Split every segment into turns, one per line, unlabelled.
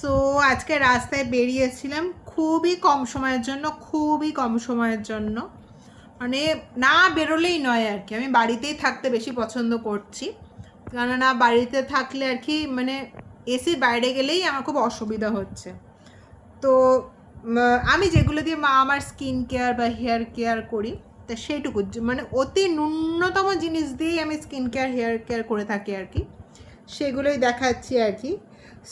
So আজকে রাস্তায় বেরিয়েছিলাম খুবই কম সময়ের জন্য মানে না বেরোলেই নয় আর কি। আমি বাড়িতেই থাকতে বেশি পছন্দ করছি, কেননা বাড়িতে থাকলে আর কি মানে এসির বাইরে গেলেই আমার খুব অসুবিধা হচ্ছে। তো আমি যেগুলো দিয়ে আমার স্কিন কেয়ার বা হেয়ার কেয়ার করি তা সেইটুকু মানে অতি ন্যূনতম জিনিস দিয়েই আমি স্কিন কেয়ার হেয়ার কেয়ার করে থাকি আর কি, সেগুলোই দেখাচ্ছি আর কি।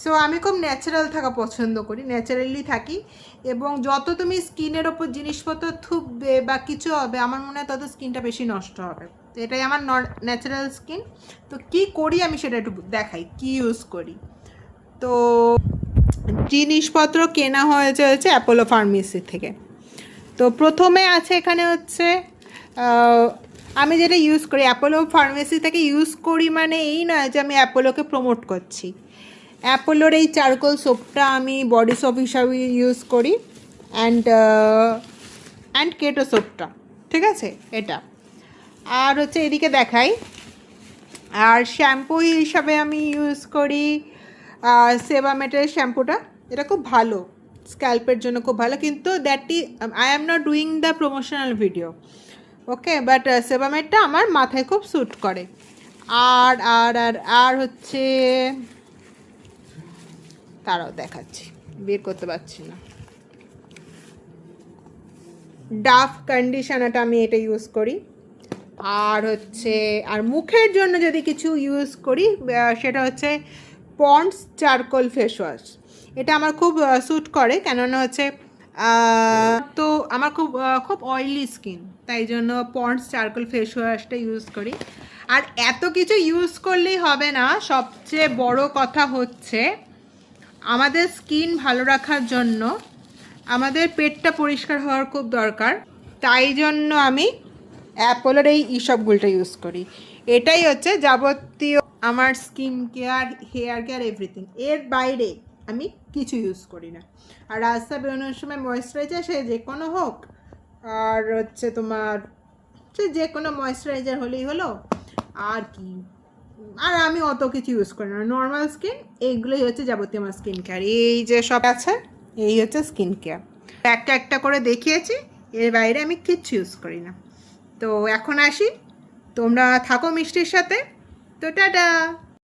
সো আমি খুব ন্যাচারাল থাকা পছন্দ করি, ন্যাচারালি থাকি, এবং যত তুমি স্কিনের ওপর জিনিসপত্র থুকবে বা কিছু হবে আমার মনে হয় তত স্কিনটা বেশি নষ্ট হবে। তো এটাই আমার ন্যাচারাল স্কিন। তো কি করি আমি সেটা একটু দেখাই, কি ইউজ করি। তো জিনিসপত্র কেনা হয়েছে অ্যাপোলো ফার্মেসি থেকে। তো প্রথমে আছে এখানে হচ্ছে আমি যেটা ইউজ করি অ্যাপোলো ফার্মেসি থেকে ইউজ করি, মানে এই নয় যে আমি অ্যাপোলোকে প্রমোট করছি। অ্যাপোলোর এই চারকোল সোপটা আমি বডি সোপ হিসাবে ইউজ করি, অ্যান্ড কেটো সোপটা, ঠিক আছে এটা। আর হচ্ছে এদিকে দেখাই, আর শ্যাম্পু হিসাবে আমি ইউজ করি সেবামেটের শ্যাম্পুটা। এটা খুব ভালো, স্ক্যাল্পের জন্য খুব ভালো, কিন্তু I am not doing the promotional video, okay, but সেবামেটটা আমার মাথায় খুব স্যুট করে। আর আর আর আর হচ্ছে তারাও দেখাচ্ছি, বের করতে পারছি না। ডাভ কন্ডিশনারটা আমি এটা ইউজ করি। আর হচ্ছে আর মুখের জন্য যদি কিছু ইউজ করি সেটা হচ্ছে পন্ডস চারকোল ফেস ওয়াশ। এটা আমার খুব স্যুট করে, কেননা হচ্ছে তো আমার খুব অয়েলি স্কিন, তাই জন্য পন্ডস চারকোল ফেস ওয়াশটা ইউজ করি। আর এত কিছু ইউজ করলেই হবে না, সবচেয়ে বড় কথা হচ্ছে আমাদের স্কিন ভালো রাখার জন্য আমাদের পেটটা পরিষ্কার হওয়ার খুব দরকার। তাই জন্য আমি অ্যাপোলোর এই ইসবগুলোটা ইউজ করি। এটাই হচ্ছে যাবতীয় আমার skin care, hair care, everything. এর বাইরে আমি কিছু ইউজ করি না। আর রাস্তা বেরোনোর সময় ময়েশ্চারাইজার, সে যে কোনো হোক, আর হচ্ছে তোমার সে যে কোনো ময়েশ্চারাইজার হলেই হলো, আর কি। আর আমি অত কিছু ইউজ করি না, নর্মাল স্কিন, এইগুলোই হচ্ছে যাবতীয় আমার স্কিন কেয়ার। এই যে সব আছে এই হচ্ছে স্কিন কেয়ার, একটা একটা করে দেখিয়েছি, এর বাইরে আমি কিচ্ছু ইউজ করি না। তো এখন আসি, তোমরা থাকো মিষ্টির সাথে। তো টাটা।